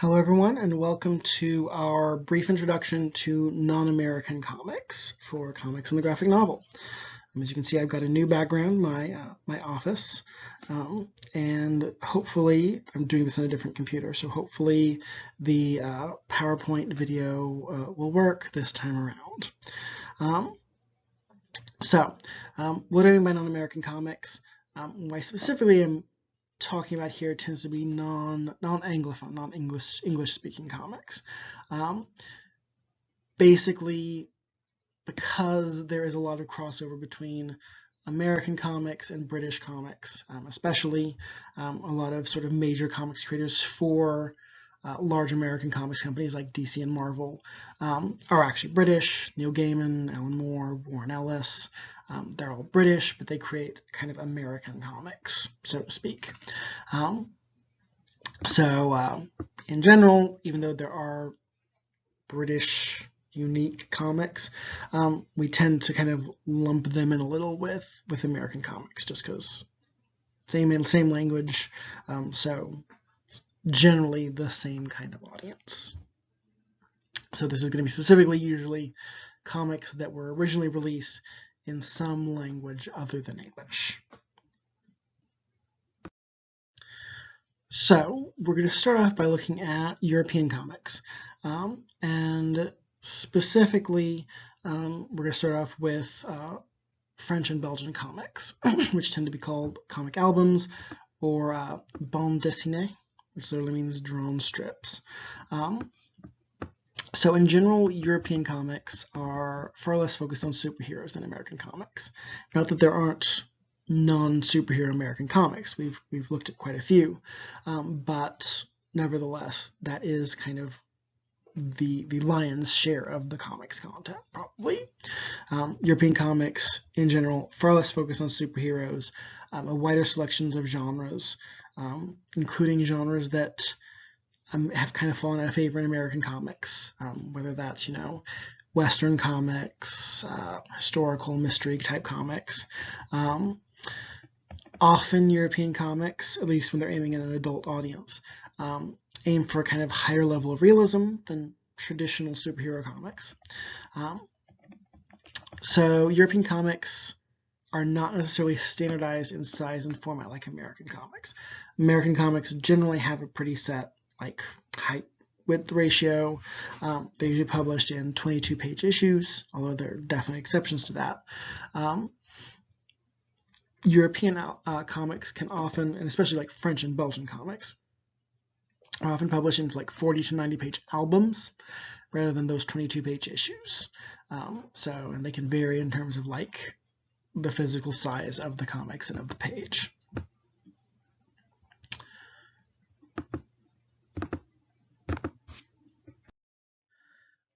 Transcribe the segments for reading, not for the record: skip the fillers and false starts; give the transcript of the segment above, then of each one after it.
Hello everyone, and welcome to our brief introduction to non-American comics for Comics and the Graphic Novel. As you can see, I've got a new background, my office, and hopefully I'm doing this on a different computer, so hopefully the PowerPoint video will work this time around. What do I mean by non-American comics? Why specifically I'm talking about here tends to be non-Anglophone, non-English speaking comics. Basically, because there is a lot of crossover between American comics and British comics, especially a lot of sort of major comics creators for large American comics companies like DC and Marvel are actually British. Neil Gaiman, Alan Moore, Warren Ellis, they're all British, but they create kind of American comics, so to speak. In general, even though there are British unique comics, we tend to kind of lump them in a little with American comics, just because same language, so generally the same kind of audience. So this is going to be specifically usually comics that were originally released in some language other than English. So we're going to start off by looking at European comics, and specifically we're going to start off with French and Belgian comics, which tend to be called comic albums or bande dessinée, which literally means drawn strips. So in general, European comics are far less focused on superheroes than American comics. Not that there aren't non-superhero American comics. We've looked at quite a few, but nevertheless, that is kind of the lion's share of the comics content, probably. European comics, in general, far less focused on superheroes, a wider selections of genres, including genres that have kind of fallen out of favor in American comics, whether that's, Western comics, historical mystery type comics. Often European comics, at least when they're aiming at an adult audience, aim for a kind of higher level of realism than traditional superhero comics. So European comics are not necessarily standardized in size and format like American comics. American comics generally have a pretty set height width ratio. They're usually published in 22-page issues, although there are definitely exceptions to that. European comics can often, and especially like French and Belgian comics, are often published into 40 to 90-page albums rather than those 22-page issues. And they can vary in terms of the physical size of the comics and of the page.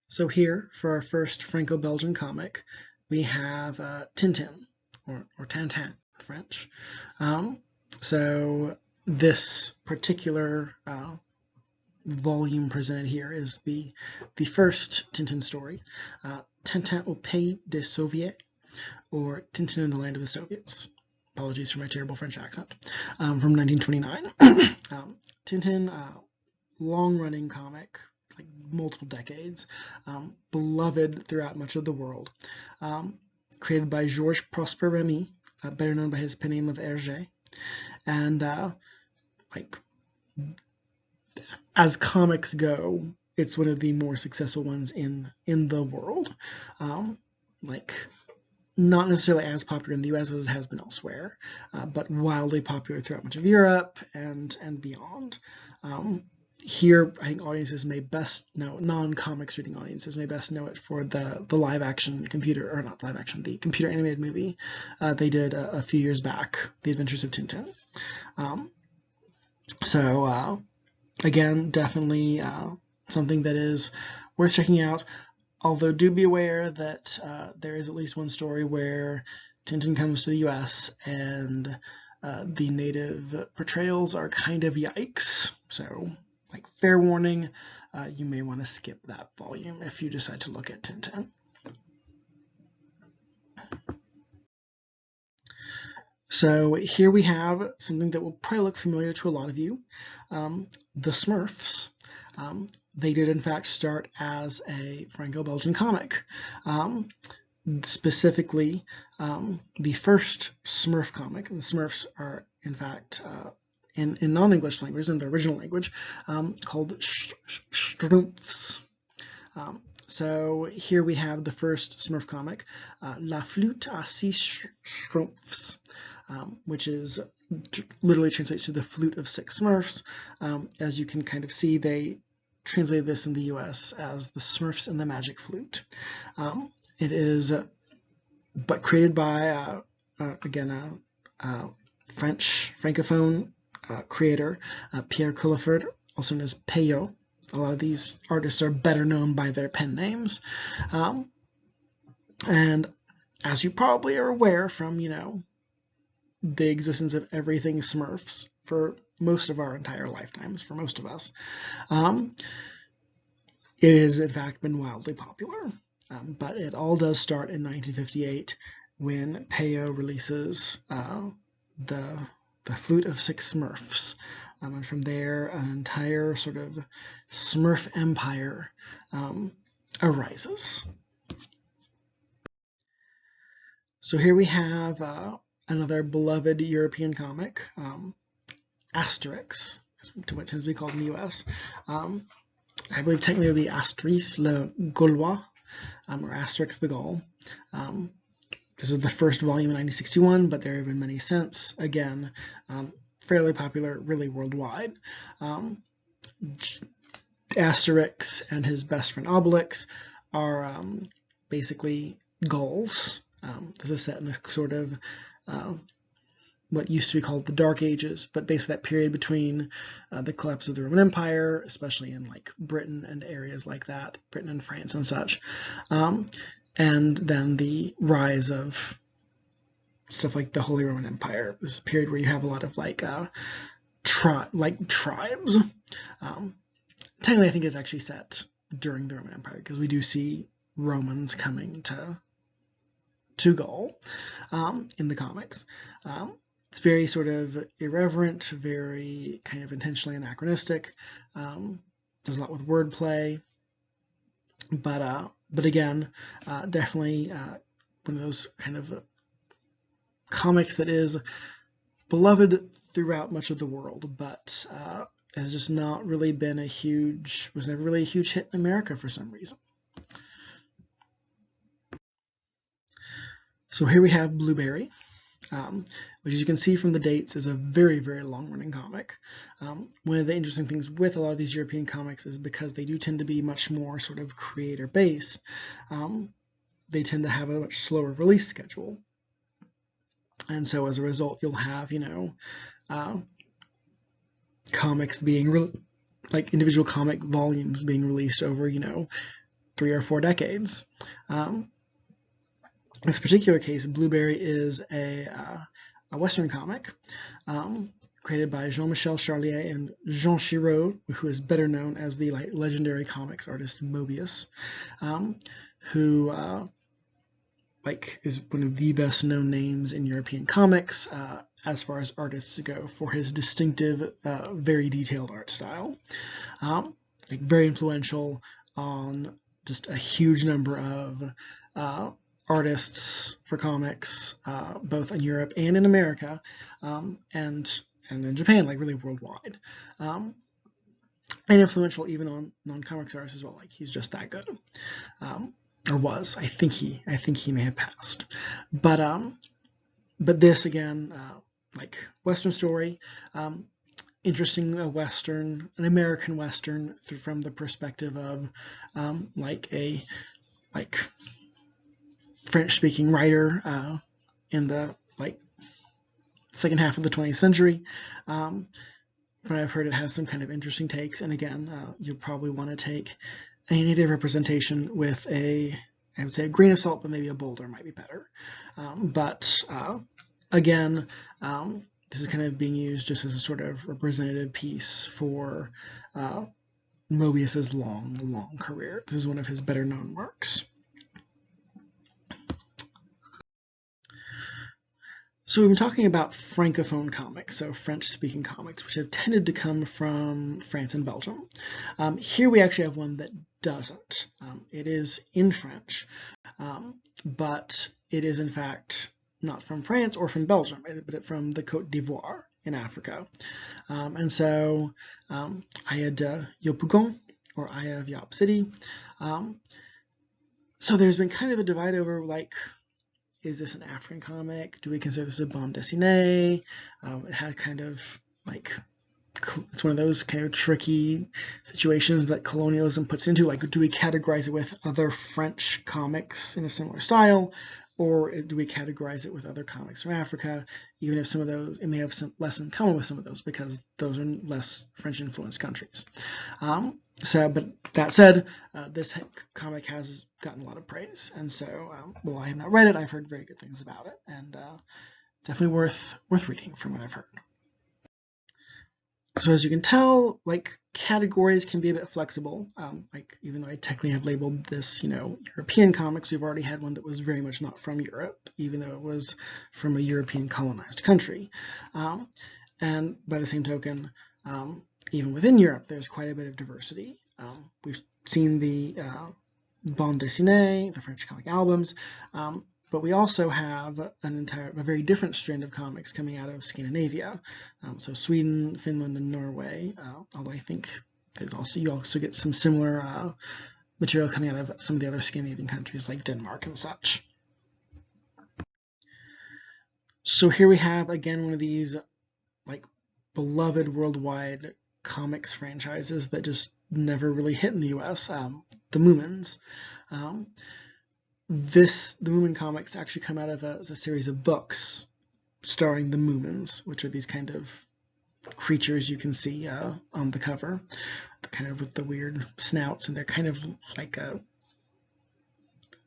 So here, for our first Franco-Belgian comic, we have Tintin, or Tintin in French. So this particular volume presented here is the first Tintin story, Tintin au Pays des Soviets, or Tintin in the Land of the Soviets. Apologies for my terrible French accent. From 1929. Tintin, long-running comic, multiple decades, beloved throughout much of the world, created by Georges Prosper Remy, better known by his pen name of Hergé, and as comics go, it's one of the more successful ones in the world. Not necessarily as popular in the US as it has been elsewhere, but wildly popular throughout much of Europe and beyond. Here, I think audiences may best know, non-comics reading audiences may best know it for the live-action the computer animated movie they did a few years back, The Adventures of Tintin. Again, definitely something that is worth checking out, although do be aware that there is at least one story where Tintin comes to the US and the native portrayals are kind of yikes, so fair warning, you may want to skip that volume if you decide to look at Tintin. So here we have something that will probably look familiar to a lot of you, the Smurfs. They did in fact start as a Franco-Belgian comic. Specifically, the first Smurf comic, and the Smurfs are in fact in non-English language, in the original language, called Schtroumpfs. So here we have the first Smurf comic, La Flûte à six Schtroumpfs, which is literally translates to the flute of six Smurfs. As you can kind of see, they translated this in the US as the Smurfs and the Magic Flute. It is, but created by, again, a French Francophone creator, Pierre Culliford, also known as Peyo. A lot of these artists are better known by their pen names. And as you probably are aware from, the existence of everything Smurfs for most of our entire lifetimes, for most of us, it has in fact been wildly popular. But it all does start in 1958 when Peyo releases the Flute of Six Smurfs. And from there, an entire sort of Smurf empire arises. So here we have another beloved European comic, Asterix, to what tends to be called in the US. I believe technically it would be Asterix le Gaulois, or Asterix the Gaul. This is the first volume in 1961, but there have been many since. Again, fairly popular, really worldwide. Asterix and his best friend Obelix are basically Gauls. This is set in a sort of what used to be called the Dark Ages, but basically that period between the collapse of the Roman Empire, especially in like Britain and areas like that, Britain and France and such, and then the rise of stuff like the Holy Roman Empire. This is a period where you have a lot of like tribes. Technically, I think it's actually set during the Roman Empire because we do see Romans coming to Gaul in the comics. It's very sort of irreverent, very kind of intentionally anachronistic. Does a lot with wordplay, but again, definitely one of those kind of comics that is beloved throughout much of the world, but has just not really been was never really a huge hit in America for some reason. So here we have Blueberry, which as you can see from the dates is a very, very long-running comic. One of the interesting things with a lot of these European comics is because they do tend to be much more sort of creator-based, they tend to have a much slower release schedule. And so as a result, you'll have, comics being, like individual comic volumes being released over, 3 or 4 decades. In this particular case, Blueberry is a Western comic created by Jean-Michel Charlier and Jean Giraud, who is better known as the legendary comics artist Moebius, who is one of the best known names in European comics as far as artists go for his distinctive, very detailed art style. Very influential on just a huge number of artists for comics, both in Europe and in America, and in Japan, really worldwide. And influential even on non-comics artists as well. He's just that good. Or was. I think he may have passed. But this again, Western story, interesting an American Western from the perspective of a French-speaking writer in the second half of the 20th century. From what I've heard, it has some kind of interesting takes, and again, you'll probably want to take any native representation with I would say a grain of salt, but maybe a boulder might be better. Again, this is kind of being used just as a sort of representative piece for Moebius's long career. This is one of his better known works. So we've been talking about Francophone comics, so French-speaking comics, which have tended to come from France and Belgium. Here we actually have one that doesn't. It is in French, but it is in fact not from France or from Belgium, but from the Côte d'Ivoire in Africa. And so Aya de Yopougon, or Aya of Yop City. So there's been kind of a divide over, like, is this an African comic? Do we consider this a bande dessinée? It had kind of like, it's one of those kind of tricky situations that colonialism puts into, like, do we categorize it with other French comics in a similar style, or do we categorize it with other comics from Africa, even if some of those, it may have some less in common with some of those because those are less French influenced countries. But that said, this comic has gotten a lot of praise, and so while I have not read it, I've heard very good things about it, and definitely worth reading from what I've heard. So as you can tell, like, categories can be a bit flexible. Like, even though I technically have labeled this, European comics, we've already had one that was very much not from Europe, even though it was from a European colonized country. And by the same token, even within Europe, there's quite a bit of diversity. We've seen the bande dessinée, the French comic albums, but we also have a very different strand of comics coming out of Scandinavia. So Sweden, Finland, and Norway, although I think you also get some similar material coming out of some of the other Scandinavian countries like Denmark and such. So here we have, again, one of these like beloved worldwide comics franchises that just never really hit in the US, the Moomins. The Moomin comics actually come out of a series of books starring the Moomins, which are these kind of creatures you can see on the cover, kind of with the weird snouts, and they're kind of like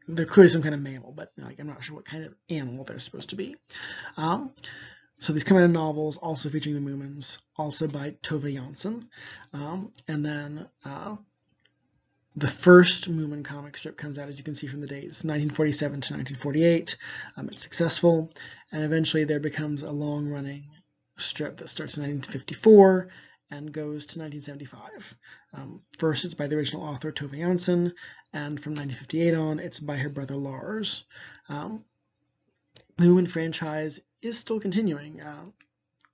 they're clearly some kind of mammal, but like, I'm not sure what kind of animal they're supposed to be. So these come out of novels, also featuring the Moomins, also by Tove Jansson. And then the first Moomin comic strip comes out, as you can see from the dates, 1947 to 1948. It's successful, and eventually there becomes a long-running strip that starts in 1954 and goes to 1975. First, it's by the original author Tove Jansson, and from 1958 on, it's by her brother Lars. The Moomin franchise is still continuing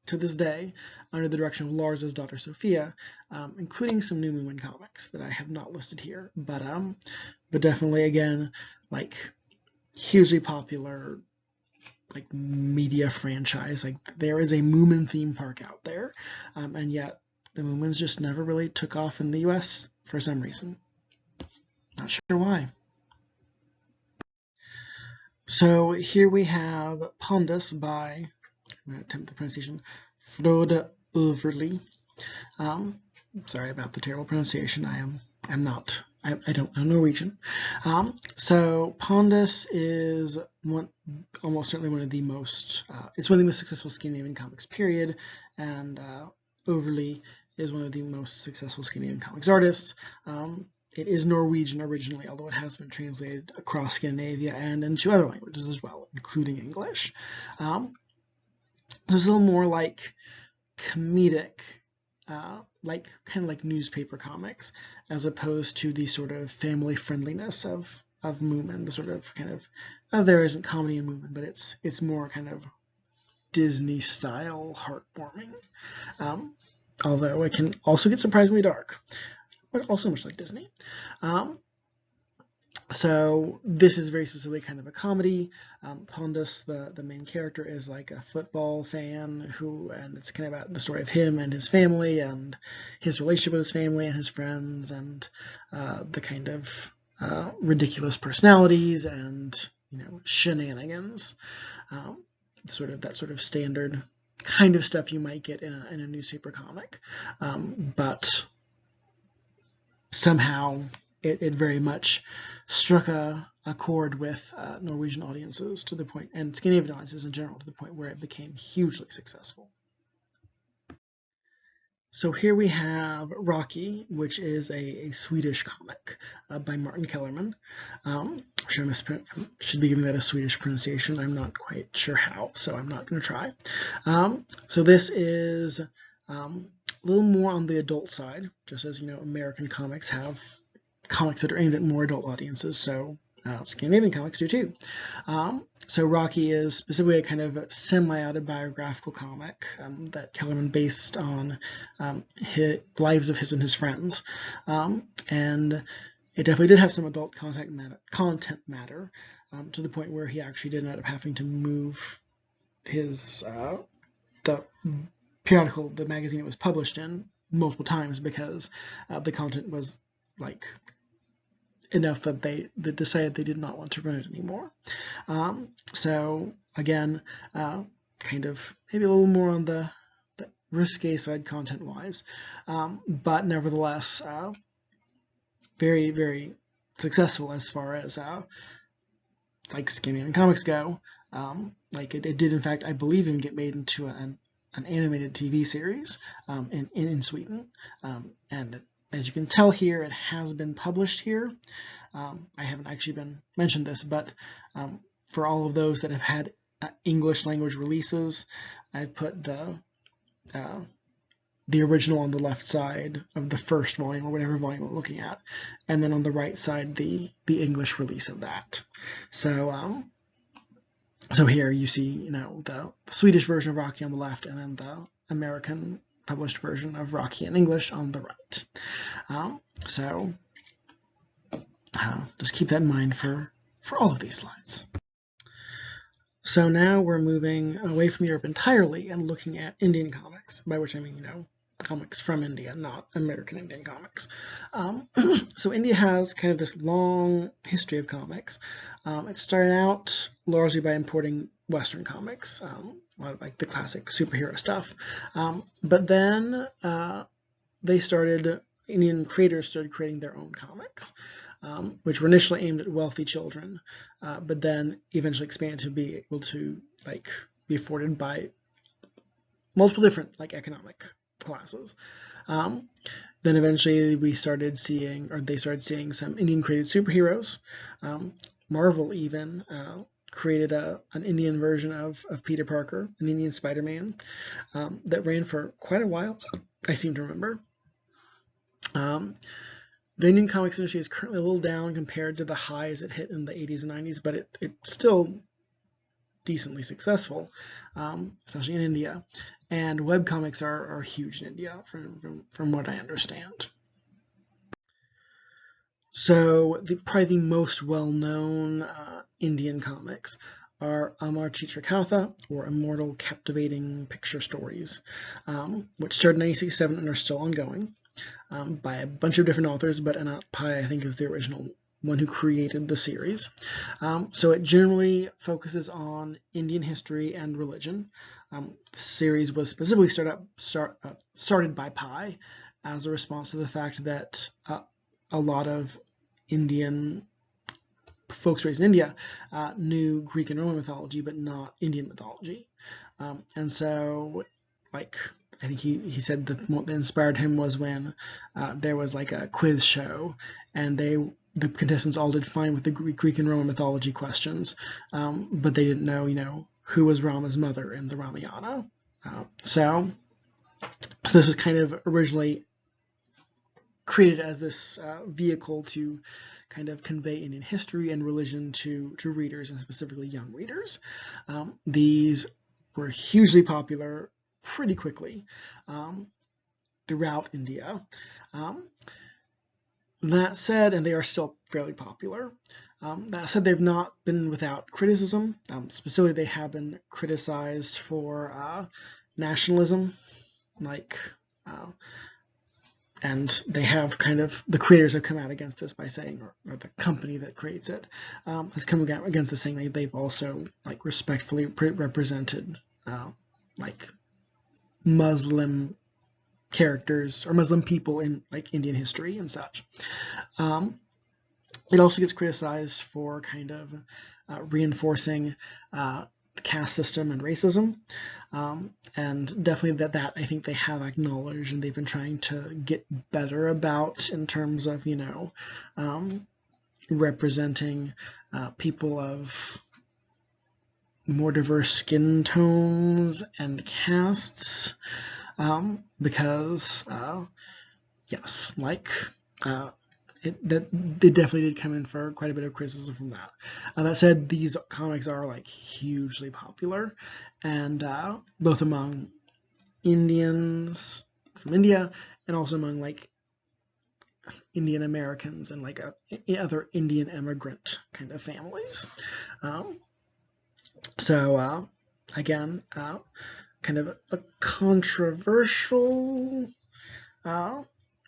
to this day under the direction of Lars' daughter Sophia, including some new Moomin comics that I have not listed here, but definitely, again, like, hugely popular, like, media franchise. Like, there is a Moomin theme park out there, and yet the Moomins just never really took off in the US for some reason. Not sure why. So here we have Pondus by, I'm going to attempt the pronunciation, Frode Overly. Sorry about the terrible pronunciation. I don't know Norwegian. So Pondus is almost certainly one of the most, it's one of the most successful Scandinavian comics, period, and Overly is one of the most successful Scandinavian comics artists. It is Norwegian originally, although it has been translated across Scandinavia and into other languages as well, including English. There's a little more like comedic, kind of like newspaper comics, as opposed to the sort of family friendliness of Moomin. The sort of kind of there isn't comedy in Moomin, but it's more kind of Disney style, heartwarming. Although it can also get surprisingly dark, but also much like Disney. So this is very specifically kind of a comedy. Pondus, the main character, is like a football fan and it's kind of about the story of him and his family and his relationship with his family and his friends and the kind of ridiculous personalities and shenanigans. That sort of standard kind of stuff you might get in a newspaper comic, but somehow it very much struck a chord with Norwegian audiences to the point, and Scandinavian audiences in general, to the point where it became hugely successful. So here we have Rocky, which is a Swedish comic by Martin Kellerman. I'm sure I should be giving that a Swedish pronunciation. I'm not quite sure how, so I'm not going to try. So this is a little more on the adult side, just as American comics have comics that are aimed at more adult audiences. So Scandinavian comics do too. So Rocky is specifically a kind of semi-autobiographical comic that Kellerman based on lives of his and his friends. And it definitely did have some adult content matter to the point where he actually did end up having to move his the periodical, the magazine it was published in, multiple times because the content was like enough that they decided they did not want to run it anymore. So again, kind of maybe a little more on the risque side content-wise, but nevertheless very, very successful as far as like Scandinavian comics go. Like it did, in fact, I believe, even get made into an animated TV series in Sweden, and as you can tell here, it has been published here. I haven't actually been mentioned this, but for all of those that have had English language releases, I've put the original on the left side of the first volume, or whatever volume we're looking at, and then on the right side the English release of that. So so here you see the Swedish version of Rocky on the left, and then the American published version of Rocky in English on the right. So just keep that in mind for all of these slides. So now we're moving away from Europe entirely and looking at Indian comics, by which I mean, comics from India, not American Indian comics. So India has kind of this long history of comics. It started out largely by importing Western comics, a lot of like the classic superhero stuff. But then Indian creators started creating their own comics, which were initially aimed at wealthy children, but then eventually expanded to be able to be afforded by multiple different economic classes. Then eventually they started seeing some Indian created superheroes. Marvel even created an Indian version of Peter Parker, an Indian Spider-Man, that ran for quite a while, I seem to remember. The Indian comics industry is currently a little down compared to the highs it hit in the 80s and 90s, but it's still decently successful, especially in India. And webcomics are huge in India, from what I understand. So probably the most well-known Indian comics are Amar Chitrakatha, or Immortal Captivating Picture Stories, which started in 1967 and are still ongoing, by a bunch of different authors, but Anant Pai, I think, is the original one who created the series. So it generally focuses on Indian history and religion. The series was specifically started by Pai as a response to the fact that a lot of Indian folks raised in India knew Greek and Roman mythology, but not Indian mythology. And so, I think he said that what inspired him was when there was a quiz show, and the contestants all did fine with the Greek and Roman mythology questions, but they didn't know, who was Rama's mother in the Ramayana. So this was kind of originally created as this vehicle to kind of convey Indian history and religion to readers, and specifically young readers. These were hugely popular pretty quickly throughout India. That said, and they are still fairly popular. That said, they've not been without criticism. Specifically, they have been criticized for nationalism, and they have the creators have come out against this by saying, or the company that creates it has come against this, saying they've also respectfully represented Muslim characters or Muslim people in Indian history and such. It also gets criticized for kind of reinforcing the caste system and racism, and definitely that I think they have acknowledged and they've been trying to get better about in terms of, you know, representing people of more diverse skin tones and castes, because yes, like it definitely did come in for quite a bit of criticism from that. That said, these comics are like hugely popular, and both among Indians from India and also among like Indian Americans and like other Indian immigrant kind of families. So again, kind of a controversial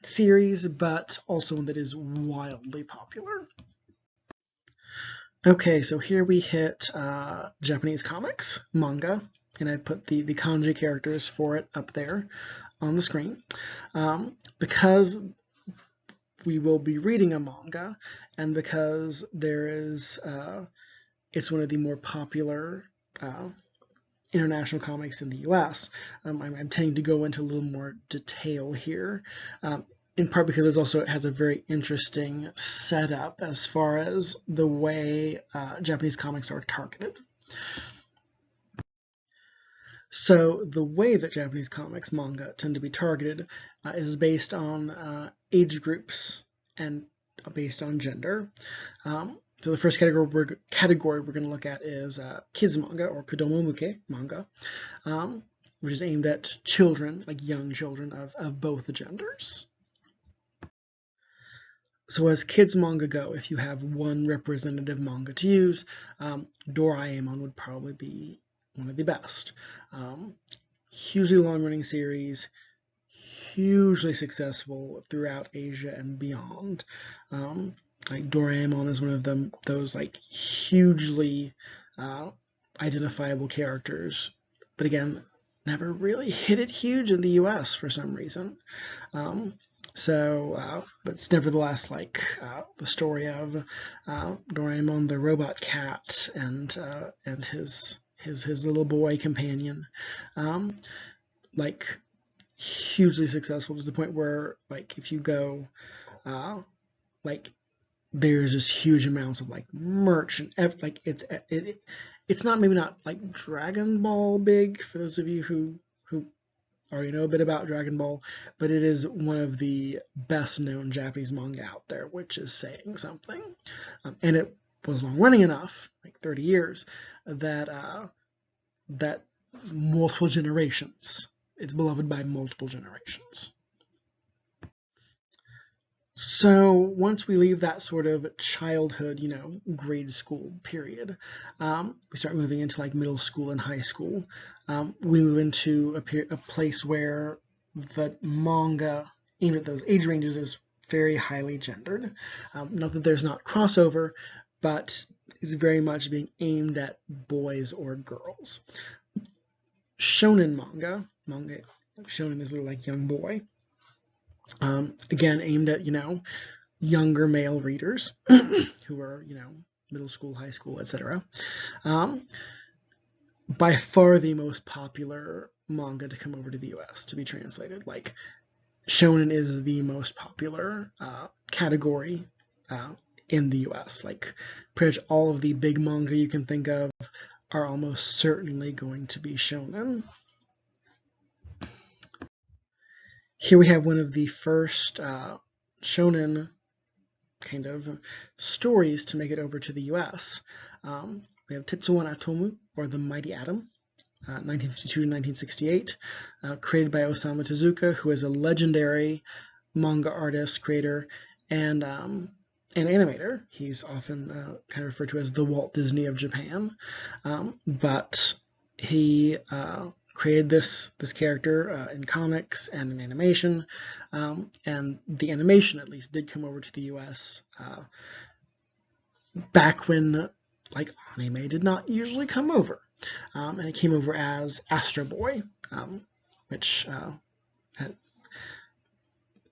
series, but also one that is wildly popular. Okay, so here we hit Japanese comics, manga, and I put the kanji characters for it up there on the screen. Because we will be reading a manga, and because there is, it's one of the more popular international comics in the US, I'm tending to go into a little more detail here, in part because it has a very interesting setup as far as the way Japanese comics are targeted. So the way that Japanese comics, manga, tend to be targeted is based on age groups and based on gender. So the first category we're going to look at is kids manga, or kodomo muke manga, which is aimed at children, like young children of both the genders. So as kids manga go, if you have one representative manga to use, Doraemon would probably be one of the best. Hugely long-running series, hugely successful throughout Asia and beyond. Like Doraemon is one of those like hugely identifiable characters, but again, never really hit it huge in the US for some reason. But it's nevertheless like the story of Doraemon the robot cat and his little boy companion, like hugely successful to the point where like if you go like there's just huge amounts of like merch and like it's not maybe not like Dragon Ball big for those of you who already know a bit about Dragon Ball, but it is one of the best known Japanese manga out there, which is saying something. And it was long running enough, like 30 years, that that multiple generations, it's beloved by multiple generations. So once we leave that sort of childhood, you know, grade school period, we start moving into like middle school and high school. We move into a place where the manga aimed at those age ranges is very highly gendered. Not that there's not crossover, but is very much being aimed at boys or girls. Shonen manga, shonen is literally like young boy. Again, aimed at, you know, younger male readers who are, you know, middle school, high school, etc. By far the most popular manga to come over to the US to be translated. Like, shonen is the most popular category in the US. Like, pretty much all of the big manga you can think of are almost certainly going to be shonen. Here we have one of the first shonen kind of stories to make it over to the US. We have Tetsuwan Atomu, or The Mighty Atom, 1952 to 1968, created by Osamu Tezuka, who is a legendary manga artist, creator, and animator. He's often kind of referred to as the Walt Disney of Japan, but he created this character in comics and in animation, and the animation at least did come over to the US back when like anime did not usually come over, and it came over as Astro Boy, which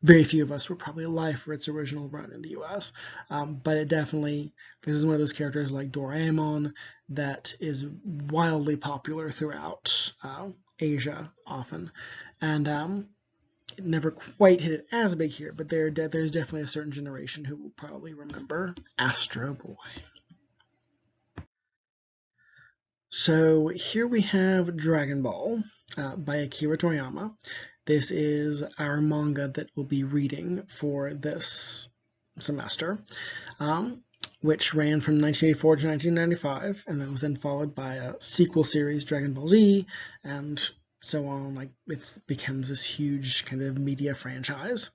very few of us were probably alive for its original run in the US, but it definitely, this is one of those characters like Doraemon that is wildly popular throughout Asia often, and it never quite hit it as big here, but there's definitely a certain generation who will probably remember Astro Boy. So here we have Dragon Ball by Akira Toriyama. This is our manga that we'll be reading for this semester, which ran from 1984 to 1995, and then was then followed by a sequel series, Dragon Ball Z, and so on. Like, it becomes this huge kind of media franchise.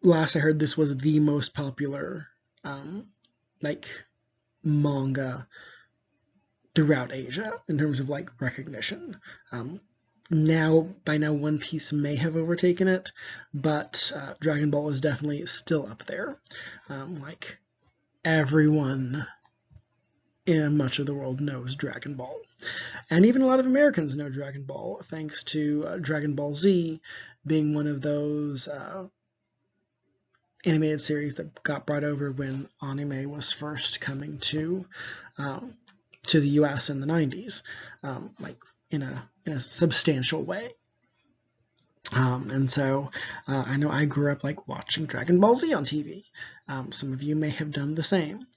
Last I heard, this was the most popular like manga throughout Asia in terms of like recognition. By now One Piece may have overtaken it, but Dragon Ball is definitely still up there. Like, everyone in much of the world knows Dragon Ball, and even a lot of Americans know Dragon Ball thanks to Dragon Ball Z being one of those animated series that got brought over when anime was first coming to the U.S. in the 90s, like in a substantial way. And so I know I grew up like watching Dragon Ball Z on TV. Some of you may have done the same,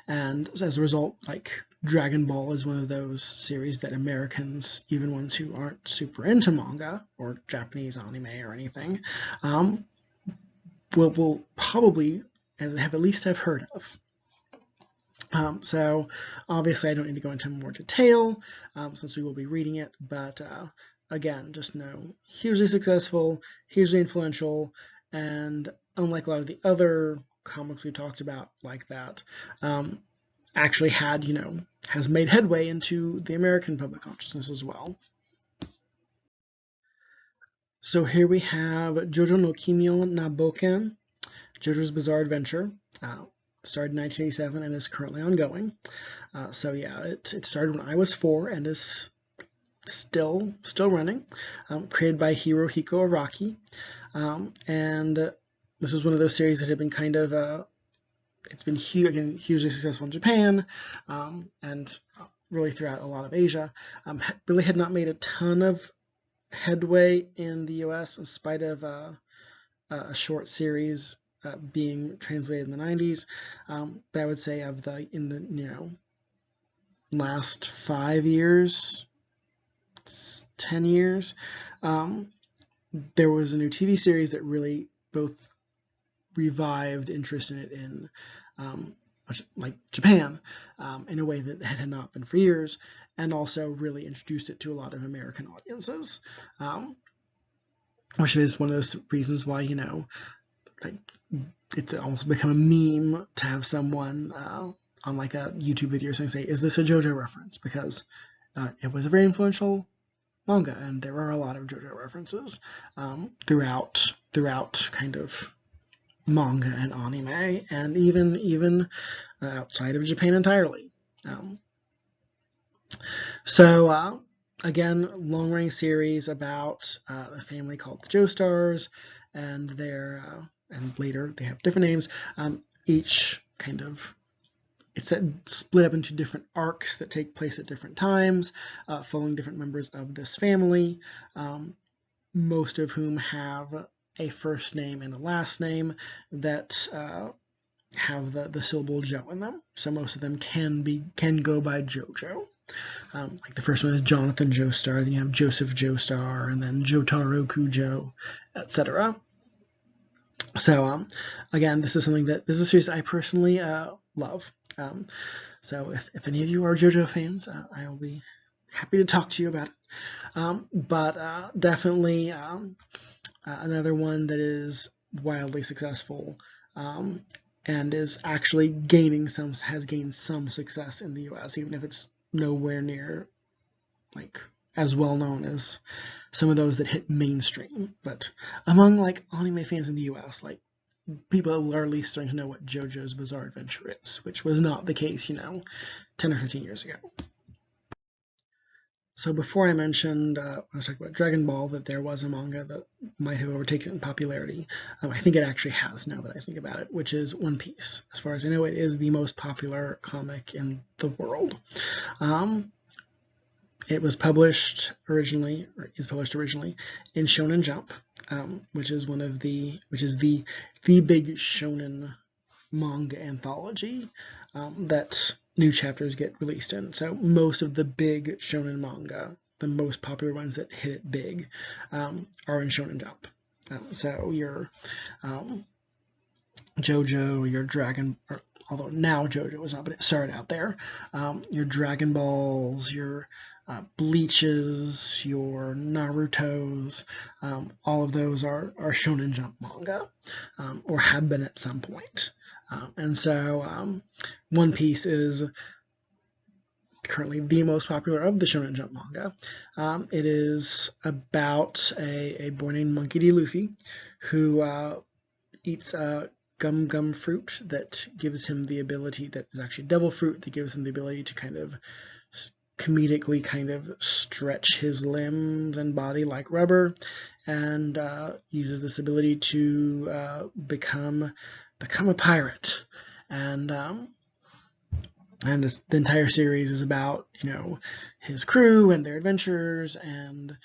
and as a result, like, Dragon Ball is one of those series that Americans, even ones who aren't super into manga or Japanese anime or anything, will probably and have at least have heard of. So obviously I don't need to go into more detail since we will be reading it, but again, just know, hugely successful, hugely influential, and unlike a lot of the other comics we talked about like that, actually has made headway into the American public consciousness as well. So here we have Jojo no Kimio na Boken, JoJo's Bizarre Adventure. Started in 1987 and is currently ongoing. So yeah, it started when I was 4 and is still running. Created by Hirohiko Araki, and this was one of those series that had been kind of it's been hugely successful in Japan, and really throughout a lot of Asia. Really had not made a ton of headway in the U.S. in spite of a short series being translated in the 90s, but I would say in the last 5 years, 10 years, there was a new TV series that really both revived interest in it in like Japan in a way that had not been for years, and also really introduced it to a lot of American audiences, which is one of those reasons why like, it's almost become a meme to have someone on like a YouTube video say, "Is this a JoJo reference?" Because it was a very influential manga, and there are a lot of JoJo references throughout kind of manga and anime, and even outside of Japan entirely. So again, long-running series about a family called the Joestars, and and later they have different names. Each kind of, it's split up into different arcs that take place at different times, following different members of this family, most of whom have a first name and a last name that have the syllable Jo in them. So most of them can go by JoJo. Like the first one is Jonathan Joestar, then you have Joseph Joestar, and then Jotaro Kujo, etc. So again, this is a series I personally love. So if any of you are JoJo fans, I will be happy to talk to you about it. But definitely another one that is wildly successful, and is actually has gained some success in the US, even if it's nowhere near like as well known as some of those that hit mainstream. But among like anime fans in the US, like, people are at least starting to know what JoJo's Bizarre Adventure is, which was not the case 10 or 15 years ago. So before I mentioned, when I was talking about Dragon Ball, that there was a manga that might have overtaken it in popularity. I think it actually has, now that I think about it, which is One Piece. As far as I know, it is the most popular comic in the world. It was published originally, or is published originally, in Shonen Jump, which is the big shonen manga anthology that new chapters get released in. So most of the big shonen manga, the most popular ones that hit it big, are in Shonen Jump. So your JoJo, your Dragon, although now JoJo was not, but it started out there. Your Dragon Balls, your Bleaches, your Narutos, all of those are Shonen Jump manga, or have been at some point. And so One Piece is currently the most popular of the Shonen Jump manga. It is about a boy named Monkey D. Luffy who eats gum gum fruit that gives him the ability, that is actually devil fruit, that gives him the ability to kind of comedically kind of stretch his limbs and body like rubber, and uses this ability to become a pirate. And the entire series is about, his crew and their adventures and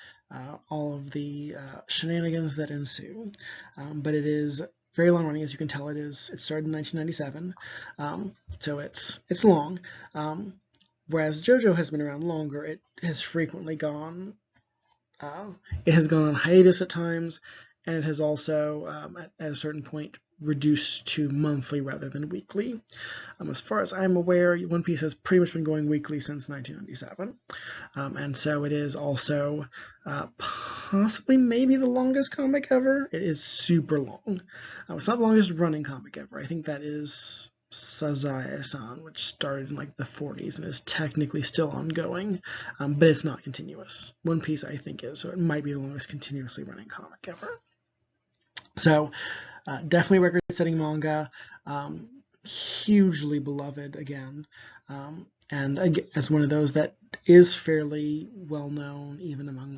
all of the shenanigans that ensue. But it is very long running, as you can tell. It started in 1997, so it's long. Whereas JoJo has been around longer, it has frequently gone. It has gone on hiatus at times, and it has also, at a certain point, reduced to monthly rather than weekly. As far as I'm aware, One Piece has pretty much been going weekly since 1997, and so it is also possibly maybe the longest comic ever. It is super long. It's not the longest running comic ever. I think that is Sazae-san, which started in like the 40s and is technically still ongoing, but it's not continuous. One Piece, I think, is, so it might be the longest continuously running comic ever. So definitely record-setting manga, hugely beloved again, and as one of those that is fairly well known even among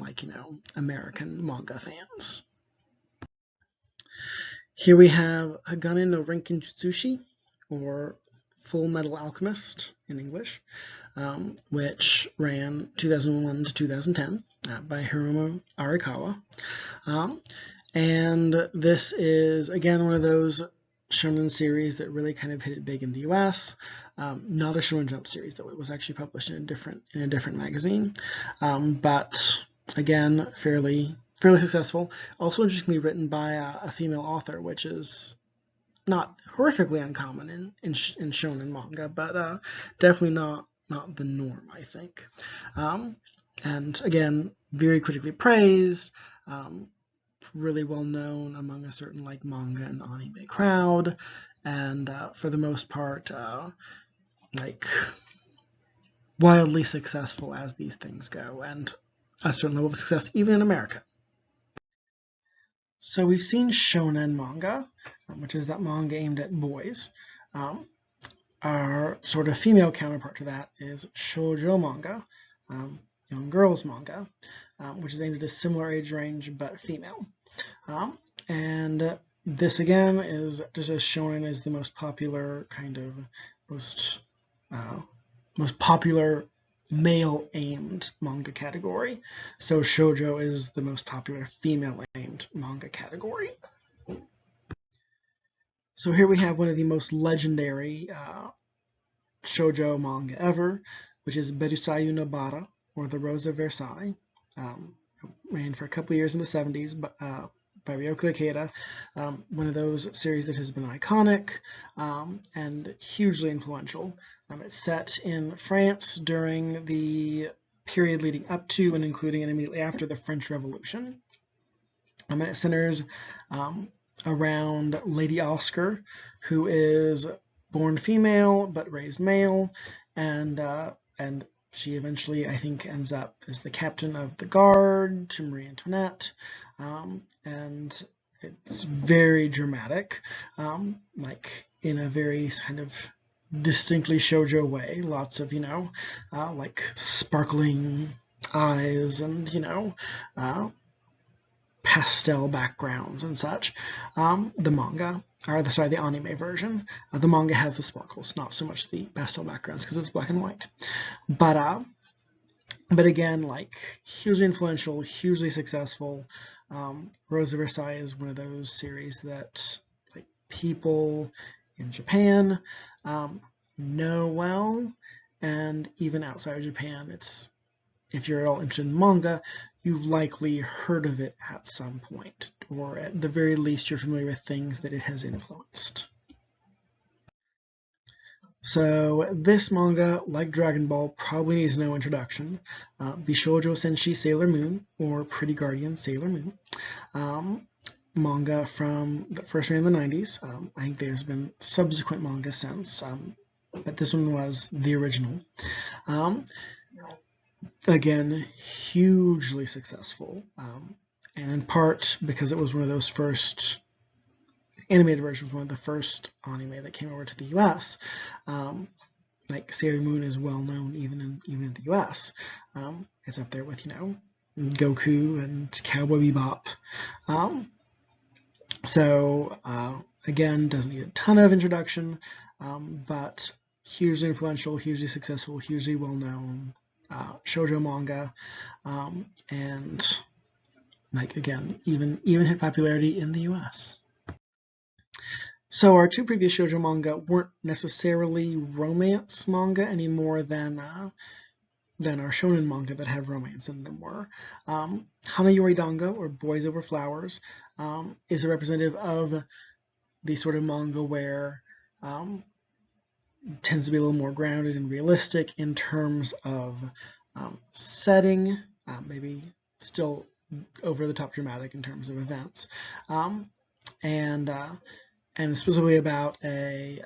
American manga fans. Here we have Hagane no Renkin Jutsushi, or Full Metal Alchemist in English, which ran 2001 to 2010 by Hiromu Arakawa. And this is, again, one of those shonen series that really kind of hit it big in the US. Not a Shonen Jump series, though. It was actually published in a different magazine. But again, fairly successful. Also interestingly written by a female author, which is not horrifically uncommon in shonen manga, but definitely not the norm, I think. And again, very critically praised, really well known among a certain manga and anime crowd, and for the most part, wildly successful as these things go, and a certain level of success even in America. So we've seen shonen manga, which is that manga aimed at boys. Our sort of female counterpart to that is shoujo manga, young girls manga, which is aimed at a similar age range but female. And this again is just as shonen is the most popular most popular male-aimed manga category. So shoujo is the most popular female-aimed manga category. So here we have one of the most legendary shoujo manga ever, which is Berusayu no Bara, or The Rose of Versailles. Ran for a couple of years in the 70s, but by Ryoko Ikeda, one of those series that has been iconic and hugely influential. It's set in France during the period leading up to and including and immediately after the French Revolution. And it centers around Lady Oscar, who is born female but raised male, and she eventually, I think, ends up as the captain of the guard to Marie Antoinette, and it's very dramatic, in a very kind of distinctly shoujo way. Lots of, sparkling eyes and, pastel backgrounds and such. The manga, or the anime version, the manga has the sparkles, not so much the pastel backgrounds because it's black and white. But again, like, hugely influential, hugely successful. Rose of Versailles is one of those series that, like, people in Japan know well, and even outside of Japan, if you're at all interested in manga, you've likely heard of it at some point, or at the very least you're familiar with things that it has influenced. So this manga, like Dragon Ball, probably needs no introduction. Bishoujo Senshi Sailor Moon, or Pretty Guardian Sailor Moon. Manga from the first ran in the 90s. I think there's been subsequent manga since, but this one was the original. Again, hugely successful, and in part because it was one of those first animated versions, one of the first anime that came over to the U.S. Like, Sailor Moon is well known even in the U.S. It's up there with Goku and Cowboy Bebop. So again, doesn't need a ton of introduction, but hugely influential, hugely successful, hugely well known shoujo manga, and, like, again, even hit popularity in the U.S. So our two previous shoujo manga weren't necessarily romance manga any more than our shonen manga that have romance in them were. Hanayori Dango, or Boys Over Flowers, is a representative of the sort of manga where tends to be a little more grounded and realistic in terms of setting, maybe still over the top dramatic in terms of events, and specifically about a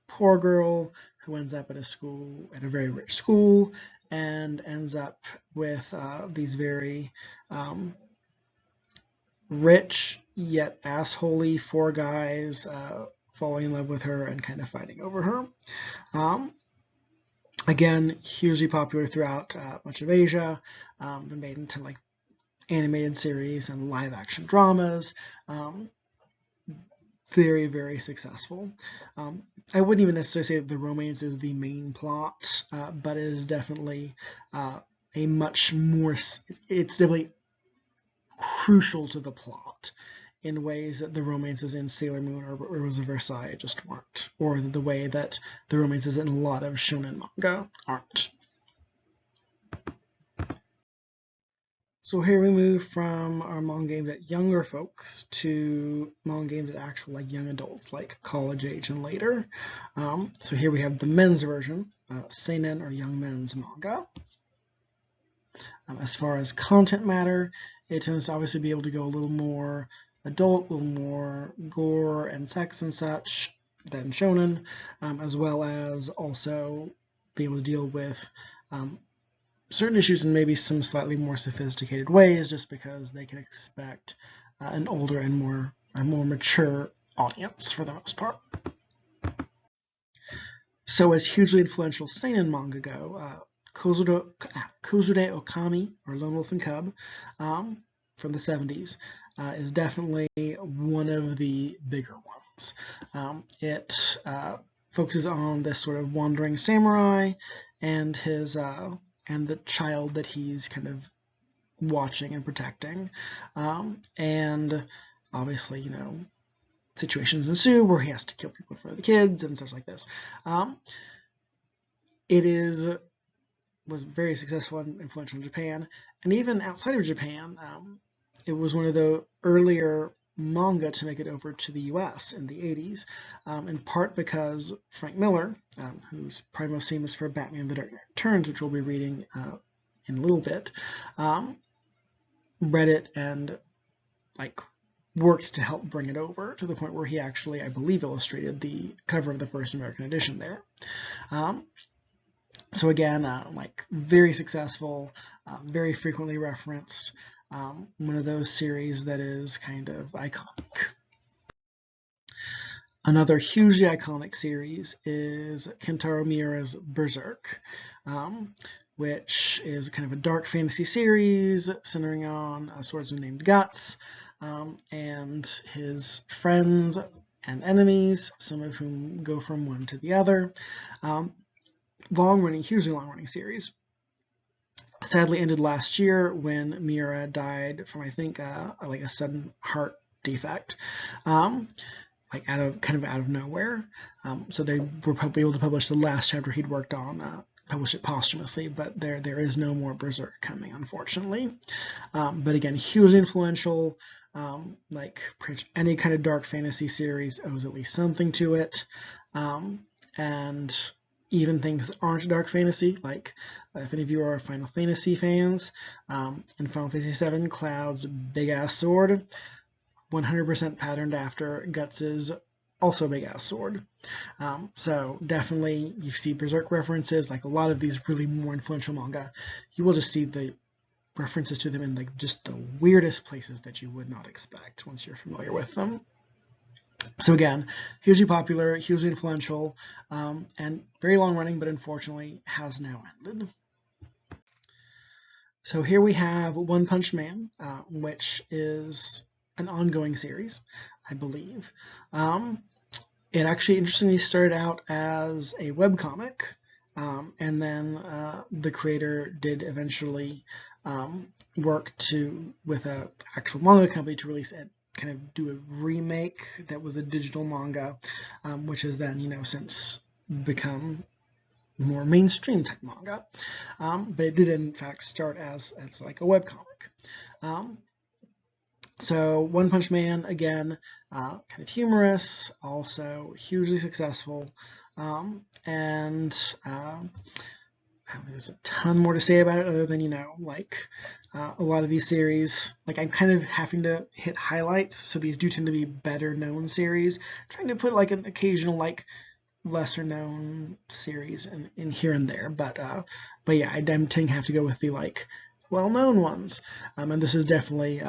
poor girl who ends up at a very rich school, and ends up with these very rich yet assholey four guys falling in love with her and kind of fighting over her. Again, hugely popular throughout much of Asia, been made into, like, animated series and live action dramas. Very, very successful. I wouldn't even necessarily say that the romance is the main plot, but it is definitely a much more, it's definitely crucial to the plot in ways that the romances in Sailor Moon or Rose of Versailles just weren't, or the way that the romances in a lot of shonen manga aren't. So here we move from our manga aimed at younger folks to manga aimed at actual, like, young adults, like college age and later. So here we have the men's version, seinen, or young men's manga. As far as content matter, it tends to obviously be able to go a little more adult, a little more gore and sex and such than shonen, as well as also be able to deal with certain issues in maybe some slightly more sophisticated ways, just because they can expect an older and more mature audience for the most part. So as hugely influential seinen manga go, Kozure Okami, or Lone Wolf and Cub, from the 70s, is definitely one of the bigger ones. It focuses on this sort of wandering samurai and his and the child that he's kind of watching and protecting, and obviously, situations ensue where he has to kill people for the kids and such like this. It was very successful and influential in Japan, and even outside of Japan. It was one of the earlier manga to make it over to the US in the 80s, in part because Frank Miller, who's probably most famous for Batman the Dark Knight Returns, which we'll be reading in a little bit, read it and, like, worked to help bring it over to the point where he actually, I believe, illustrated the cover of the first American edition there. So again, like, very successful, very frequently referenced, one of those series that is kind of iconic. Another hugely iconic series is Kentaro Miura's Berserk, which is kind of a dark fantasy series centering on a swordsman named Guts and his friends and enemies, some of whom go from one to the other. Long-running, hugely long-running series. Sadly ended last year when Miura died from, I think, like a sudden heart defect. Like out of nowhere. So they were probably able to publish the last chapter he'd worked on, publish it posthumously, but there is no more Berserk coming, unfortunately. But again, hugely influential. Like pretty much any kind of dark fantasy series owes at least something to it. And even things that aren't dark fantasy, like if any of you are Final Fantasy fans, in Final Fantasy VII, Cloud's big-ass sword, 100% patterned after Guts's also big-ass sword. So definitely you see Berserk references, like a lot of these really more influential manga, you will just see the references to them in like just the weirdest places that you would not expect once you're familiar with them. So again, hugely popular, hugely influential, and very long running, but unfortunately has now ended. So here we have One Punch Man, which is an ongoing series, I believe. It actually interestingly started out as a webcomic, and then the creator did eventually work with an actual manga company to release it, kind of do a remake that was a digital manga, which has then, since become more mainstream type manga. But it did in fact start as like a webcomic. So One Punch Man, again, kind of humorous, also hugely successful, and I don't think there's a ton more to say about it other than, like a lot of these series, like I'm kind of having to hit highlights, so these do tend to be better known series, trying to put like an occasional like lesser known series in here and there, but yeah, I'm tending to have to go with the like well-known ones, and this is definitely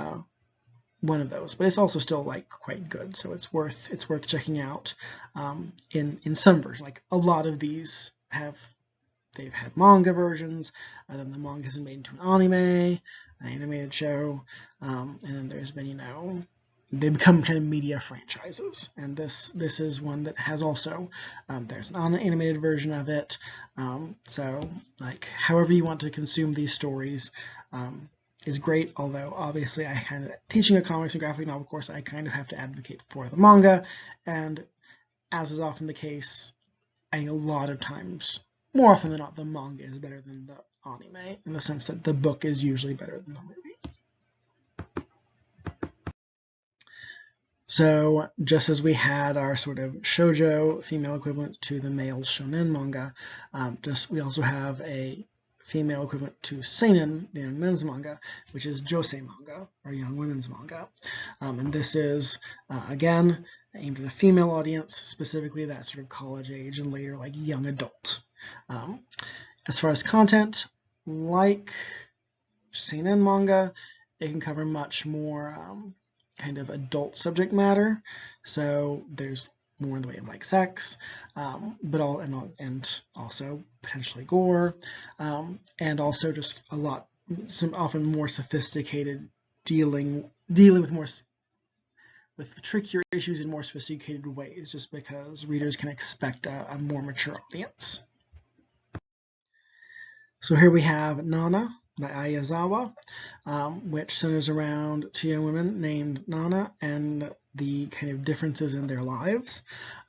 one of those, but it's also still like quite good, so it's worth checking out in some versions. Like a lot of these they've had manga versions, and then the manga has been made into an anime, an animated show, and then there's been they become kind of media franchises, and this is one that has also there's an animated version of it, so like however you want to consume these stories is great, although obviously teaching a comics and graphic novel course, I kind of have to advocate for the manga, and as is often the case, I think a lot of times, more often than not, the manga is better than the anime, in the sense that the book is usually better than the movie. So just as we had our sort of shoujo female equivalent to the male shonen manga, we also have a female equivalent to seinen, the young men's manga, which is josei manga, or young women's manga. And this is, again, aimed at a female audience, specifically that sort of college age and later like young adult. As far as content, like seinen manga, it can cover much more kind of adult subject matter, so there's more in the way of like sex, but also potentially gore, and also just some often more sophisticated dealing with trickier issues in more sophisticated ways, just because readers can expect a more mature audience. So here we have Nana by Ayazawa, which centers around two young women named Nana and the kind of differences in their lives.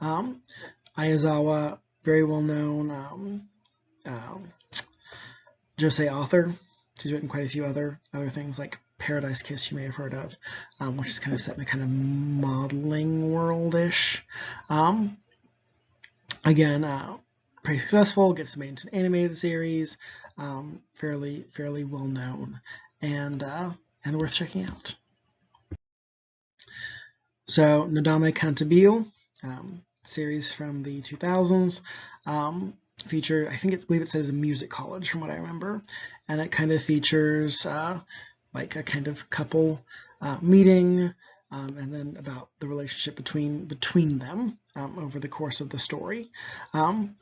Ayazawa, very well known josei author. She's written quite a few other things like Paradise Kiss, you may have heard of, which is kind of set in a kind of modeling world-ish. Again, pretty successful, gets made into an animated series, fairly well known, and worth checking out. So Nodame Cantabile, series from the 2000s, feature, I believe it says a music college from what I remember, and it kind of features like a kind of couple meeting, and then about the relationship between them over the course of the story.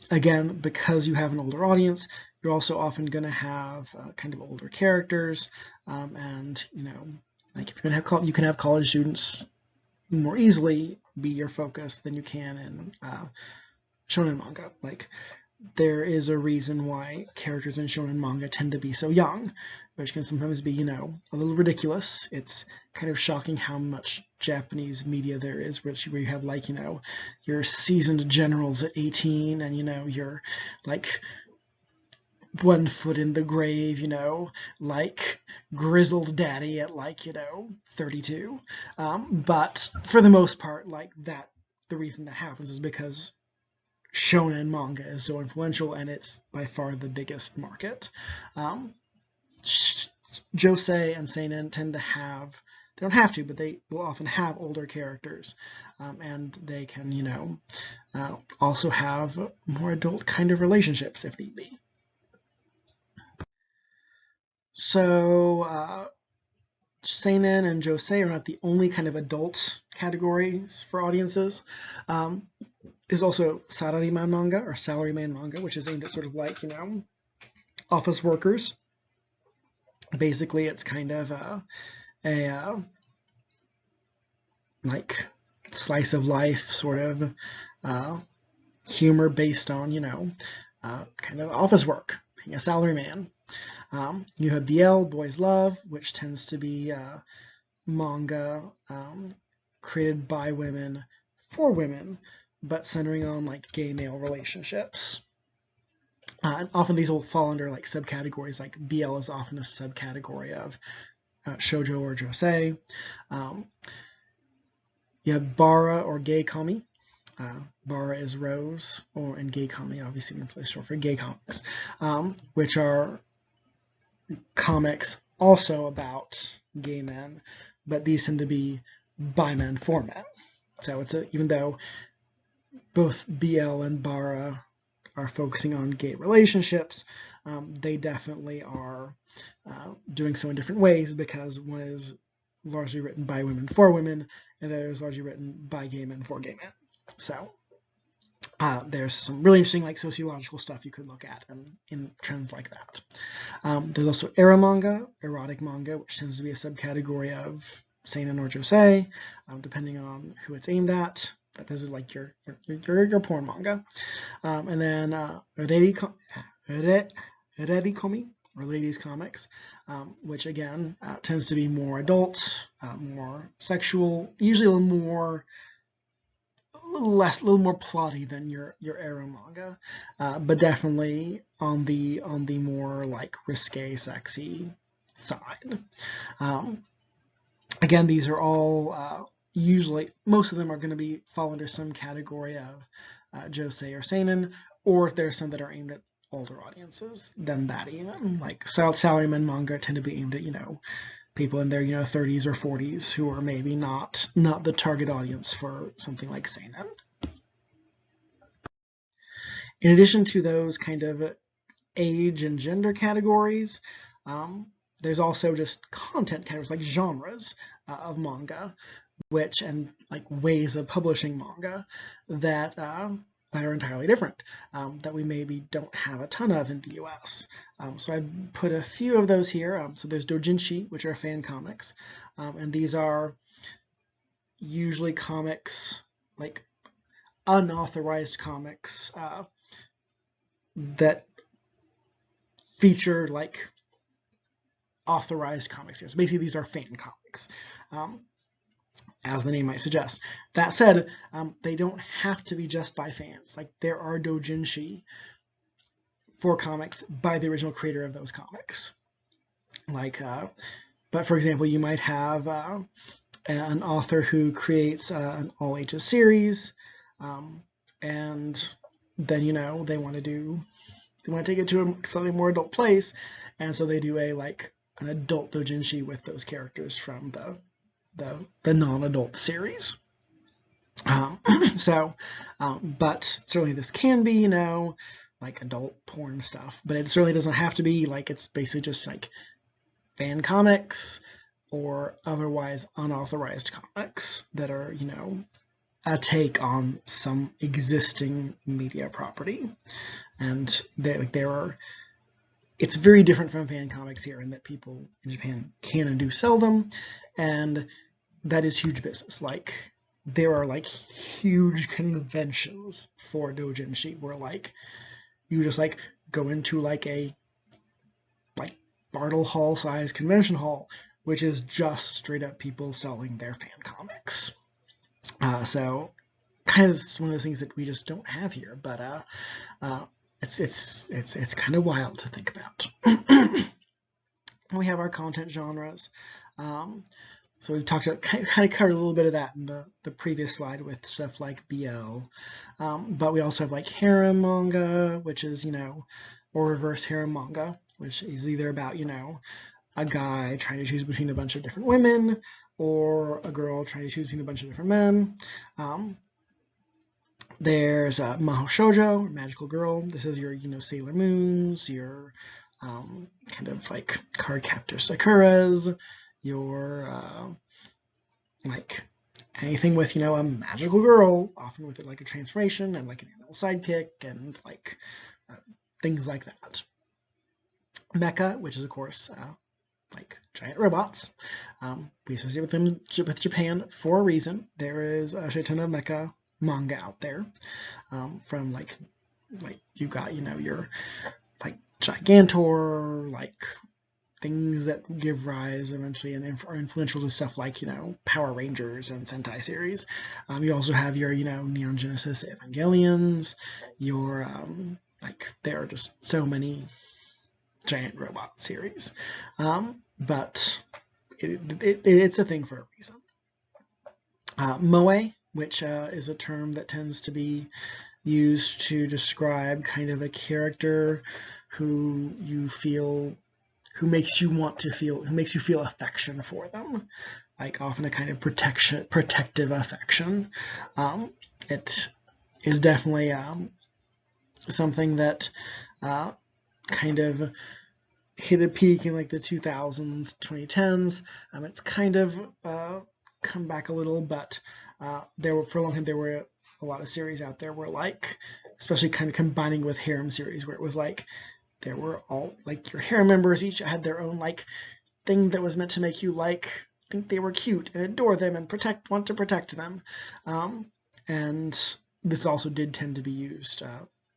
Again, because you have an older audience, you're also often going to have kind of older characters, and like if you're going to have you can have college students more easily be your focus than you can in shonen manga. Like, there is a reason why characters in shonen manga tend to be so young, which can sometimes be, a little ridiculous. It's kind of shocking how much Japanese media there is, where you have like, your seasoned generals at 18, and you're like 1 foot in the grave, like grizzled daddy at like, 32. But for the most part, like that, the reason that happens is because shonen manga is so influential, and it's by far the biggest market. Josei and seinen tend to have, they don't have to, but they will often have older characters, and they can, also have more adult kind of relationships if need be. So seinen and josei are not the only kind of adult categories for audiences. There's also salaryman manga, or salaryman manga, which is aimed at sort of like, office workers. Basically, it's kind of a like slice of life sort of humor based on, kind of office work, being a salaryman. You have BL, Boys Love, which tends to be manga created by women for women, but centering on like gay male relationships. And often these will fall under like subcategories, like BL is often a subcategory of shoujo or josei. You have bara or gay comi. Bara is rose, and gay comi obviously means it's short for gay comics, which are comics also about gay men, but these tend to be by men for men. So even though both BL and bara are focusing on gay relationships, they definitely are doing so in different ways, because one is largely written by women for women, and the other is largely written by gay men for gay men. So there's some really interesting like sociological stuff you could look at in trends like that. There's also erotica, erotic manga, which tends to be a subcategory of seinen or josei, depending on who it's aimed at. But this is like your porn manga. And then Ready-komi, or ladies comics, which again tends to be more adult, more sexual, usually a little more plotty than your ero manga, but definitely on the more like risque, sexy side. Again, these are all usually, most of them are going to fall under some category of josei or seinen, or if there's some that are aimed at older audiences than that even. Like salaryman manga tend to be aimed at people in their 30s or 40s who are maybe not the target audience for something like seinen. In addition to those kind of age and gender categories, there's also just content categories, like genres of manga, and like ways of publishing manga that are entirely different, that we maybe don't have a ton of in the US. So I put a few of those here. So there's doujinshi, which are fan comics, and these are usually comics, like unauthorized comics that feature like authorized comics here. So basically these are fan comics, as the name might suggest. That said, they don't have to be just by fans. Like, there are doujinshi for comics by the original creator of those comics. Like, but for example, you might have an author who creates an all ages series, and then they want to take it to a slightly more adult place, and so they do an adult doujinshi with those characters from the non-adult series. But certainly this can be, like adult porn stuff, but it certainly doesn't have to be. Like, it's basically just like fan comics or otherwise unauthorized comics that are, a take on some existing media property. And it's very different from fan comics here in that people in Japan can and do sell them, and that is huge business. Like, there are like huge conventions for doujinshi where like you just like go into like a like Bartle Hall size convention hall, which is just straight up people selling their fan comics. So kind of one of those things that we just don't have here, but it's kind of wild to think about. We have our content genres. So we talked about, kind of covered a little bit of that in the previous slide with stuff like BL, but we also have like harem manga, which is, or reverse harem manga, which is either about, a guy trying to choose between a bunch of different women, or a girl trying to choose between a bunch of different men. There's Mahou Shoujo, magical girl. This is your, Sailor Moons, your kind of like Cardcaptor Sakuras, your like anything with, a magical girl, often with like a transformation and like an animal sidekick and like things like that. Mecha, which is of course like giant robots. We associate with them with Japan for a reason. There is a shit ton of mecha manga out there, from like you got, your like Gigantor, like things that give rise eventually and are influential to stuff like, Power Rangers and Sentai series. You also have your, Neon Genesis Evangelions, your like there are just so many giant robot series, but it's a thing for a reason. Moe, which is a term that tends to be used to describe kind of a character who makes you feel affection for them, like often a kind of protective affection. It is definitely something that kind of hit a peak in like the 2000s, 2010s. It's kind of come back a little, but for a long time there were a lot of series out there where like, especially kind of combining with harem series, where it was like there were all like your harem members each had their own like thing that was meant to make you like think they were cute and adore them and want to protect them. And this also did tend to be used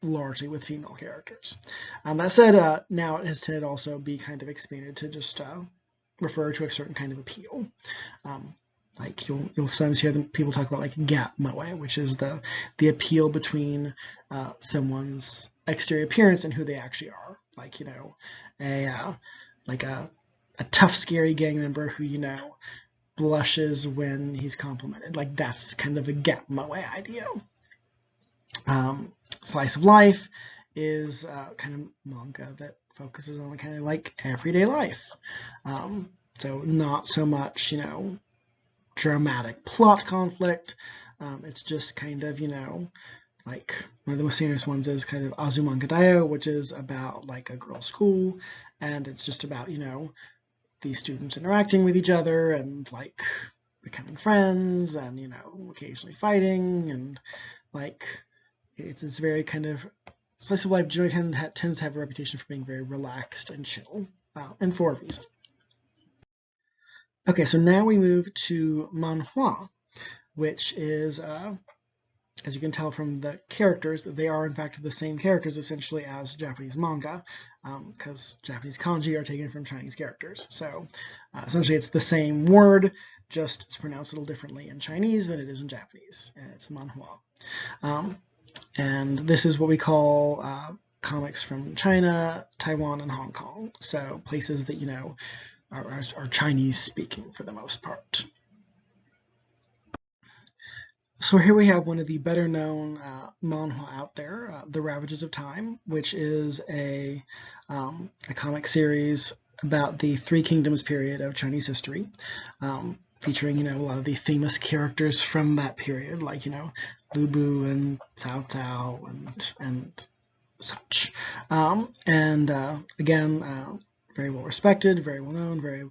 largely with female characters. That said, now it has tended to also be kind of expanded to just refer to a certain kind of appeal. Like you'll sometimes hear people talk about like gap moe, which is the appeal between someone's exterior appearance and who they actually are. Like, a tough, scary gang member who, blushes when he's complimented. Like that's kind of a gap moe idea. Slice of life is kind of manga that focuses on kind of like everyday life. So not so much, dramatic plot conflict. It's just kind of, like one of the most famous ones is kind of Azumanga Daioh, which is about like a girls' school, and it's just about, these students interacting with each other and like becoming friends and, occasionally fighting, and like it's very kind of slice of life generally tends to have a reputation for being very relaxed and chill, and for a reason. Okay, so now we move to manhwa, which is, as you can tell from the characters, they are in fact the same characters essentially as Japanese manga, because Japanese kanji are taken from Chinese characters. So essentially it's the same word, just it's pronounced a little differently in Chinese than it is in Japanese, and it's manhwa. And this is what we call comics from China, Taiwan, and Hong Kong. So places that, are Chinese speaking for the most part. So here we have one of the better known manhwa out there, The Ravages of Time, which is a comic series about the Three Kingdoms period of Chinese history, featuring, a lot of the famous characters from that period, like, Lu Bu and Cao Cao and such. Again, very well respected, very well known, very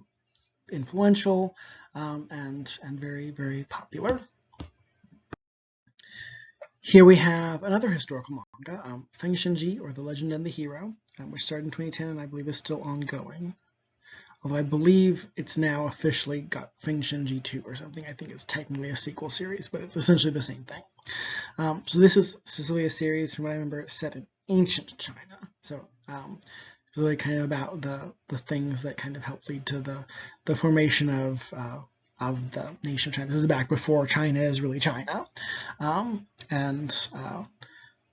influential and very, very popular. Here we have another historical manga, Feng Shenji, or The Legend and the Hero, which started in 2010 and I believe is still ongoing. Although I believe it's now officially got Feng Shenji 2 or something. I think it's technically a sequel series, but it's essentially the same thing. So this is specifically a series, from what I remember, set in ancient China. So it's really kind of about the things that kind of help lead to the formation of the nation of China. This is back before China is really China. I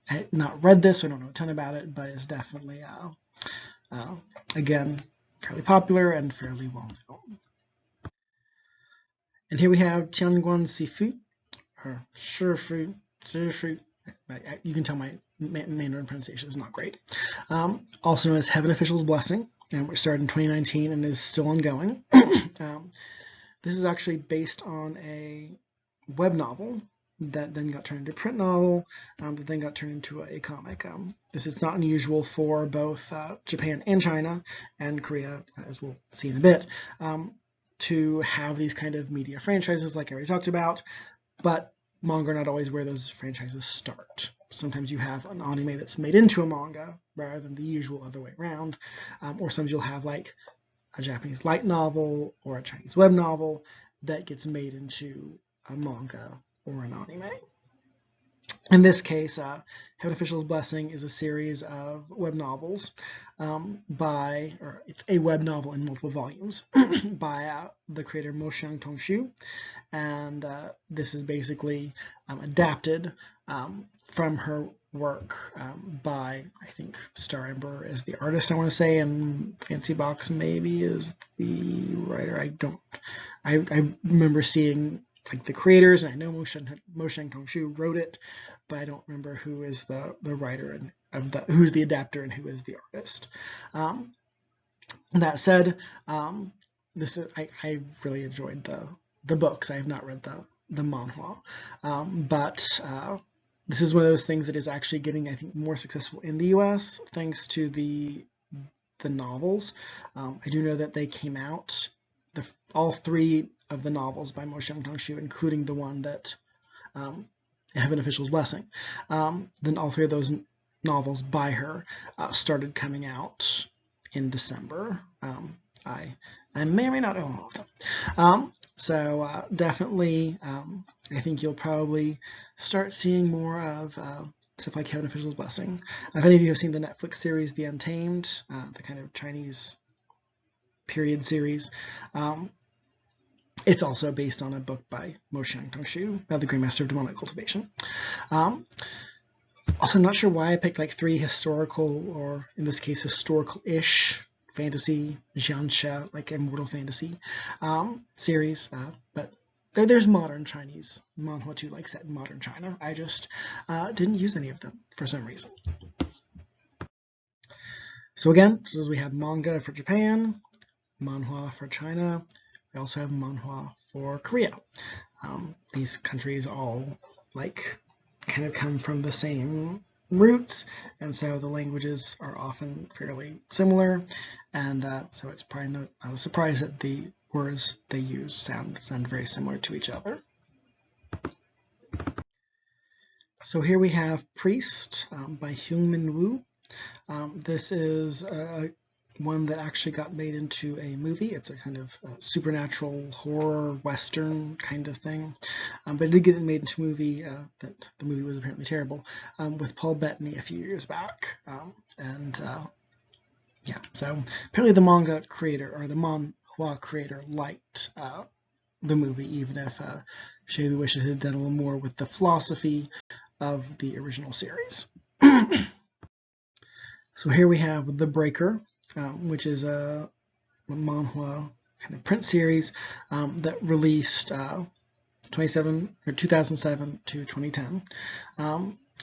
had not read this, so I don't know a ton about it, but it's definitely, again, fairly popular and fairly well known. And here we have Tianguan Sifu, or Shifu. You can tell my Mandarin pronunciation is not great. Also known as Heaven Official's Blessing, which started in 2019 and is still ongoing. This is actually based on a web novel that then got turned into a print novel, that then got turned into a comic. This is not unusual for both Japan and China, and Korea, as we'll see in a bit, to have these kind of media franchises like I already talked about, but manga are not always where those franchises start. Sometimes you have an anime that's made into a manga rather than the usual other way around, or sometimes you'll have like a Japanese light novel or a Chinese web novel that gets made into a manga or an anime. In this case, Heaven Official's Blessing is a series of web novels it's a web novel in multiple volumes by the creator Mo Xiang-Tong-Xu, and this is basically adapted from her work by, I think, Star Ember is the artist, I want to say, and Fancy Box maybe is the writer. I remember seeing like the creators, and I know Mo Xiang-Tong-Xu wrote it, but I don't remember who is the writer and who's the adapter and who is the artist. That said, I really enjoyed the books. I have not read the manhwa, but this is one of those things that is actually getting, I think, more successful in the U.S. thanks to the novels. I do know that they came out, all three of the novels by Mo Xiang-Tong-Xu, including the one that Heaven Official's Blessing. Then all three of those novels by her started coming out in December. I may or may not own all of them. So definitely, I think you'll probably start seeing more of stuff like Heaven Official's Blessing. If any of you have seen the Netflix series The Untamed, the kind of Chinese period series, it's also based on a book by Mo Xiang-Tong-Xu, The Green Master of Demonic Cultivation. Also, I'm not sure why I picked like 3 historical, or in this case, historical-ish fantasy, xianxia, like immortal fantasy series, but there's modern Chinese manhwa too, like set in modern China. I just didn't use any of them for some reason. So again, this is, we have manga for Japan, manhwa for China. We also have manhwa for Korea. These countries all like kind of come from the same roots, and so the languages are often fairly similar, and so it's probably not a surprise that the words they use sound very similar to each other. So here we have Priest by Hyungmin Woo. This is one that actually got made into a movie. It's a kind of supernatural horror western kind of thing, but it did get made into a movie. That the movie was apparently terrible, with Paul Bettany a few years back, yeah. So apparently the manga creator, or the manhwa creator, liked the movie, even if she wishes it had done a little more with the philosophy of the original series. So here we have The Breaker, which is a manhwa kind of print series that released 2007 to 2010,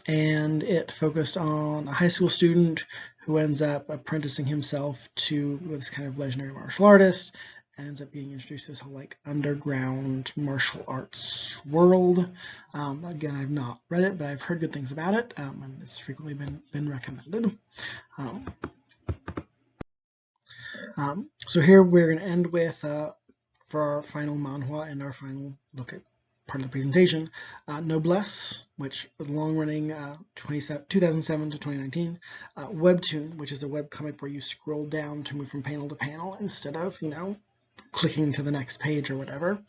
and it focused on a high school student who ends up apprenticing himself to this kind of legendary martial artist, and ends up being introduced to this whole like underground martial arts world. Again, I've not read it, but I've heard good things about it, and it's frequently been recommended. So here we're going to end with for our final manhwa and our final look at part of the presentation, Noblesse, which was long-running 2007 to 2019, Webtoon, which is a webcomic where you scroll down to move from panel to panel instead of, clicking to the next page or whatever,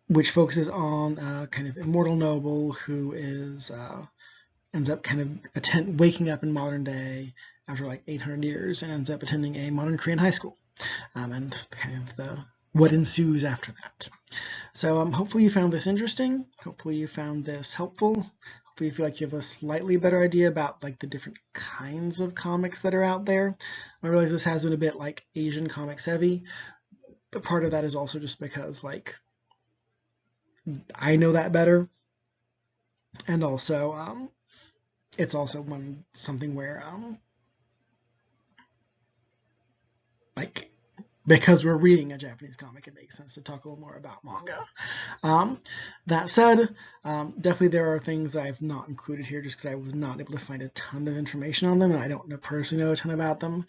which focuses on kind of immortal noble who is ends up kind of waking up in modern day after like 800 years and ends up attending a modern Korean high school, and kind of what ensues after that. So hopefully you found this interesting. Hopefully you found this helpful. Hopefully you feel like you have a slightly better idea about like the different kinds of comics that are out there. I realize this has been a bit like Asian comics heavy, but part of that is also just because like I know that better, and also it's also something where like because we're reading a Japanese comic, it makes sense to talk a little more about manga. That said, definitely there are things that I've not included here just because I was not able to find a ton of information on them, and I don't personally know a ton about them.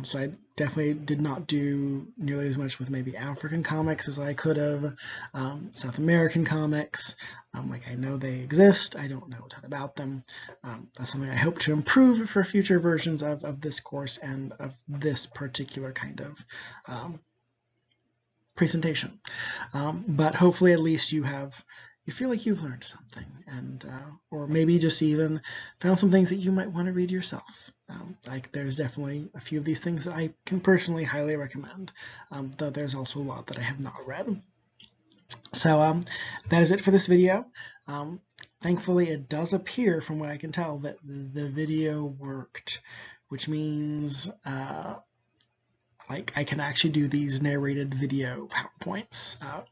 So I definitely did not do nearly as much with maybe African comics as I could have. South American comics, like I know they exist, I don't know a ton about them. That's something I hope to improve for future versions of this course and of this particular kind of presentation. But hopefully at least you feel like you've learned something, and or maybe just even found some things that you might want to read yourself. Like there's definitely a few of these things that I can personally highly recommend, though there's also a lot that I have not read. So that is it for this video. Thankfully it does appear, from what I can tell, that the video worked, which means like I can actually do these narrated video PowerPoints. I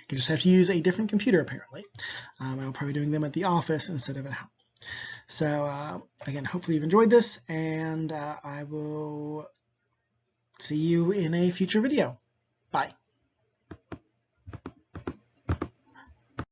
just have to use a different computer apparently. I'll probably be doing them at the office instead of at home. So again, hopefully you've enjoyed this, and I will see you in a future video.